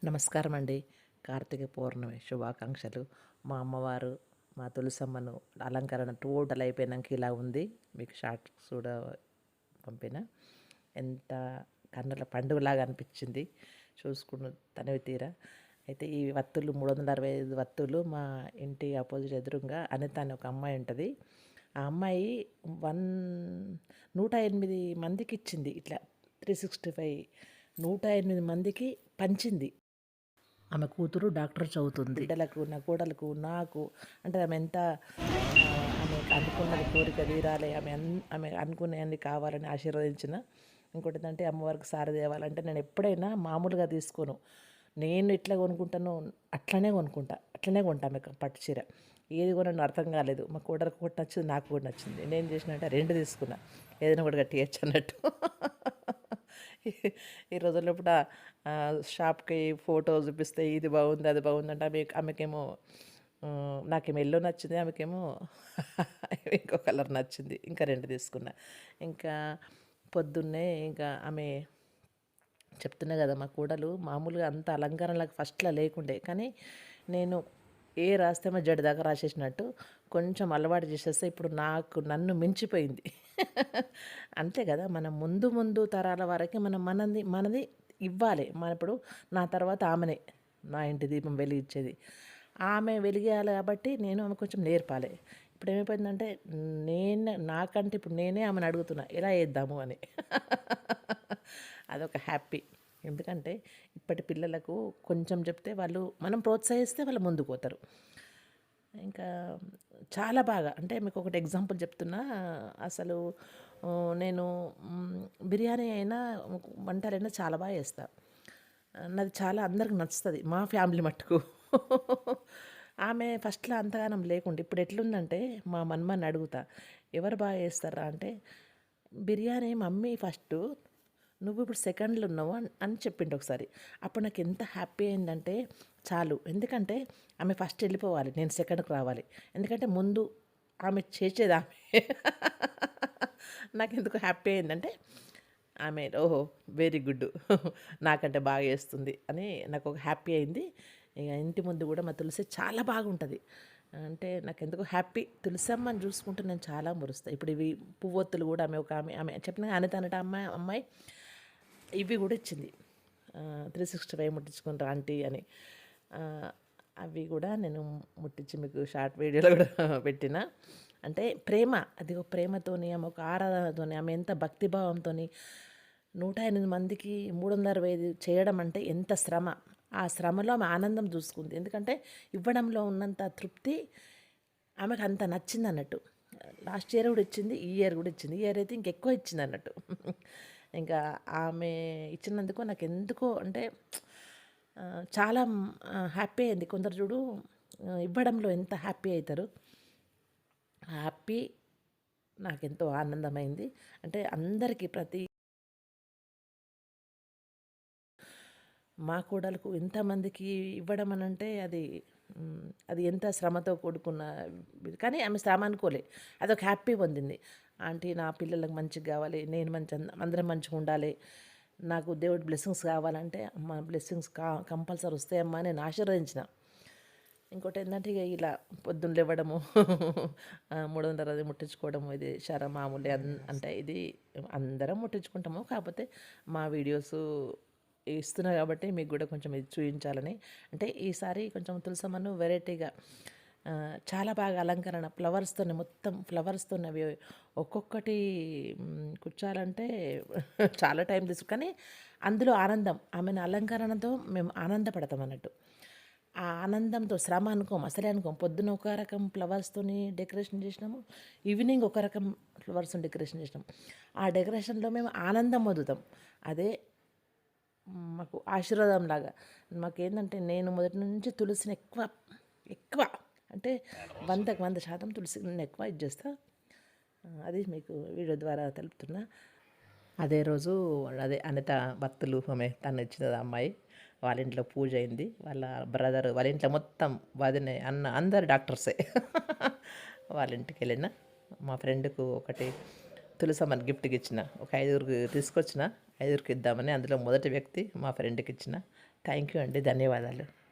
నమస్కారం అండి. కార్తీక పౌర్ణమి శుభాకాంక్షలు. మా అమ్మవారు, మా తులసమ్మను అలంకరణ టోటల్ అయిపోయినాక ఇలా ఉంది. మీకు షార్ట్స్ కూడా పంపిన. ఎంత కన్నుల పండుగలాగా అనిపించింది చూసుకున్న తనివి తీరా. అయితే ఈ వత్తులు 365 వత్తులు మా ఇంటి ఆపోజిట్ ఎదురుగా అనిత అని ఒక అమ్మాయి ఉంటుంది. ఆ అమ్మాయి 108 మందికి ఇచ్చింది. ఇట్లా 365 108 మందికి పంచింది. ఆమె కూతురు డాక్టర్ చదువుతుంది. బిడ్డలకు, నా కోడలకు, నాకు అంటే ఆమె ఎంత ఆమె అనుకున్నది కోరిక తీరాలి, ఆమె అనుకునేవన్నీ కావాలని ఆశీర్వదించిన. ఇంకోటి ఏంటంటే అమ్మవారికి సారి తేవాలంటే నేను ఎప్పుడైనా మామూలుగా తీసుకోను. నేను ఇట్లా కొనుక్కుంటాను అట్లనే కొనుక్కుంటా, అట్లనే కొంటా. ఆమె పట్టు చీర ఏది కొనని అర్థం కాలేదు. మా కోడలకు ఒకటి నచ్చింది, నాకు కూడా నచ్చింది. నేనేం చేసిన అంటే 2 తీసుకున్నా, ఏదైనా ఒకటి కట్టియచ్చు అన్నట్టు. ఈ రోజుల్లో ఇప్పుడు షాప్కి ఫోటో చూపిస్తే ఇది బాగుంది అది బాగుంది అంటే ఆమెకేమో నాకేమో ఎల్లో నచ్చింది, ఆమెకేమో ఇంకో కలర్ నచ్చింది. ఇంకా 2 తీసుకున్నా. ఇంకా పొద్దున్నే ఇంకా ఆమె చెప్తున్నా కదా, మా కోడలు మామూలుగా అంత అలంకరణలకు ఫస్ట్లో లేకుండే, కానీ నేను ఏ రాస్తేమో జడి దాకా రాసేసినట్టు కొంచెం అలవాటు చేసేస్తే ఇప్పుడు నన్ను మించిపోయింది. అంతే కదా, మనం ముందు ముందు తరాల వారికి మనది ఇవ్వాలి. ఇప్పుడు నా తర్వాత ఆమెనే నా ఇంటి దీపం వెలిగించేది, ఆమె వెలిగేయాలి కాబట్టి నేను ఆమె కొంచెం నేర్పాలి. ఇప్పుడు ఏమైపోయిందంటే నాకంటే ఇప్పుడు నేనే ఆమెను అడుగుతున్నా ఎలా చేద్దాము అని. అదొక హ్యాపీ. ఎందుకంటే ఇప్పటి పిల్లలకు కొంచెం చెప్తే మనం ప్రోత్సహిస్తే వాళ్ళు ముందుకు పోతారు. ఇంకా చాలా బాగా అంటే మీకు ఒకటి ఎగ్జాంపుల్ చెప్తున్నా. అసలు నేను బిర్యానీ అయినా వంటలైనా చాలా బాగా చేస్తాను. నాది చాలా అందరికి నచ్చుతుంది, మా ఫ్యామిలీ మట్టుకు. ఆమె ఫస్ట్లో అంతగానం లేకుండే, ఇప్పుడు ఎట్లుందంటే మా మన్మని అడుగుతా ఎవరు బాగా చేస్తారా అంటే, బిర్యానీ మమ్మీ ఫస్ట్, నువ్వు ఇప్పుడు సెకండ్లు ఉన్నావు అని చెప్పిండు ఒకసారి. అప్పుడు నాకు ఎంత హ్యాపీ అయిందంటే చాలు. ఎందుకంటే ఆమె ఫస్ట్ వెళ్ళిపోవాలి, నేను సెకండ్కి రావాలి. ఎందుకంటే ముందు ఆమె చేసేది ఆమె. నాకు ఎందుకు హ్యాపీ అయిందంటే ఆమె ఓహో వెరీ గుడ్, నాకంటే బాగా చేస్తుంది అని నాకు ఒక హ్యాపీ అయింది. ఇక ఇంటి ముందు కూడా మా తులసి చాలా బాగుంటుంది. అంటే నాకు ఎందుకు హ్యాపీ, తులసమ్మని చూసుకుంటూ నేను చాలా మురుస్తాను. ఇప్పుడు ఇవి పువ్వొత్తులు కూడా ఆమె చెప్పిన అనిత అనట అమ్మాయి ఇవి కూడా ఇచ్చింది. 365 ముట్టించుకుంటారు ఆంటీ అని. అవి కూడా నేను ముట్టించి మీకు షార్ట్ వీడియోలో కూడా పెట్టిన. అంటే ప్రేమ, అది ఒక ప్రేమతోని, ఆమె ఒక ఆరాధనతోని, ఆమె ఎంత భక్తిభావంతో 108 మందికి 365 చేయడం అంటే ఎంత శ్రమ. ఆ శ్రమలో ఆమె ఆనందం చూసుకుంది. ఎందుకంటే ఇవ్వడంలో ఉన్నంత తృప్తి ఆమెకు అంత నచ్చింది అన్నట్టు. లాస్ట్ ఇయర్ కూడా ఇచ్చింది, ఈ ఇయర్ కూడా ఇచ్చింది. ఈ ఇయర్ అయితే ఇంకెక్కువ ఇచ్చింది అన్నట్టు. ఇంకా ఆమె ఇచ్చినందుకు నాకు ఎందుకో అంటే చాలా హ్యాపీ అయింది. కొందరు చూడు ఇవ్వడంలో ఎంత హ్యాపీ అవుతారు. హ్యాపీ నాకెంతో ఆనందమైంది. అంటే అందరికీ మా కోడలకు ఎంతమందికి ఇవ్వడం అని అంటే అది ఎంత శ్రమతో కూడుకున్న, కానీ ఆమె శ్రమ అనుకోలే, అదొక హ్యాపీ పొందింది. ఆంటీ నా పిల్లలకు మంచిగా కావాలి, నేను అందరం మంచిగా ఉండాలి, నాకు దేవుడి బ్లెస్సింగ్స్ కావాలంటే అమ్మ బ్లెస్సింగ్స్ కంపల్సరీ వస్తాయమ్మా నేను ఆశీర్వదించిన. ఇంకోటి ఏంటంటే ఇక ఇలా పొద్దున్న లేవడము 300 ముట్టించుకోవడము ఇది మామూలే. అంటే ఇది అందరం ముట్టించుకుంటాము, కాకపోతే మా వీడియోస్ ఇస్తున్నా కాబట్టి మీకు కూడా కొంచెం ఇది చూపించాలని. అంటే ఈసారి కొంచెం తులసమ్మను వెరైటీగా చాలా బాగా అలంకరణ మొత్తం ఫ్లవర్స్తోనే అవి ఒక్కొక్కటి కూర్చోాలంటే చాలా టైం తీసుకు, కానీ అందులో ఆనందం, ఆమెను అలంకరణతో మేము ఆనందపడతాం అన్నట్టు. ఆ ఆనందంతో శ్రమ అసలే అనుకోం. పొద్దున ఒక రకం ఫ్లవర్స్తోని డెకరేషన్ చేసినాము, ఈవినింగ్ ఒక రకం ఫ్లవర్స్తో డెకరేషన్ చేసినాము. ఆ డెకరేషన్లో మేము ఆనందం పొందుతాం. అదే మాకు ఆశీర్వాదం లాగా. మాకేంటంటే నేను మొదటి నుంచి తులసిని ఎక్కువ అంటే 100% తులసి నేను ఎక్కువ ఇది చేస్తా. అది మీకు వీడియో ద్వారా తెలుపుతున్నా. అదే రోజు అదే అనిత భక్తులు తను ఇచ్చింది అమ్మాయి, వాళ్ళ ఇంట్లో పూజ అయింది. వాళ్ళ బ్రదర్ వాళ్ళ ఇంట్లో మొత్తం వదిన అన్న అందరు డాక్టర్సే. వాళ్ళ ఇంటికి వెళ్ళిన మా ఫ్రెండ్కు ఒకటి తులసమ్మని గిఫ్ట్కి ఇచ్చిన. ఒక 5గురికి తీసుకొచ్చిన, 5గురికి ఇద్దామని. అందులో మొదటి వ్యక్తి మా ఫ్రెండ్కి ఇచ్చిన. థ్యాంక్ యూ అండి. ధన్యవాదాలు.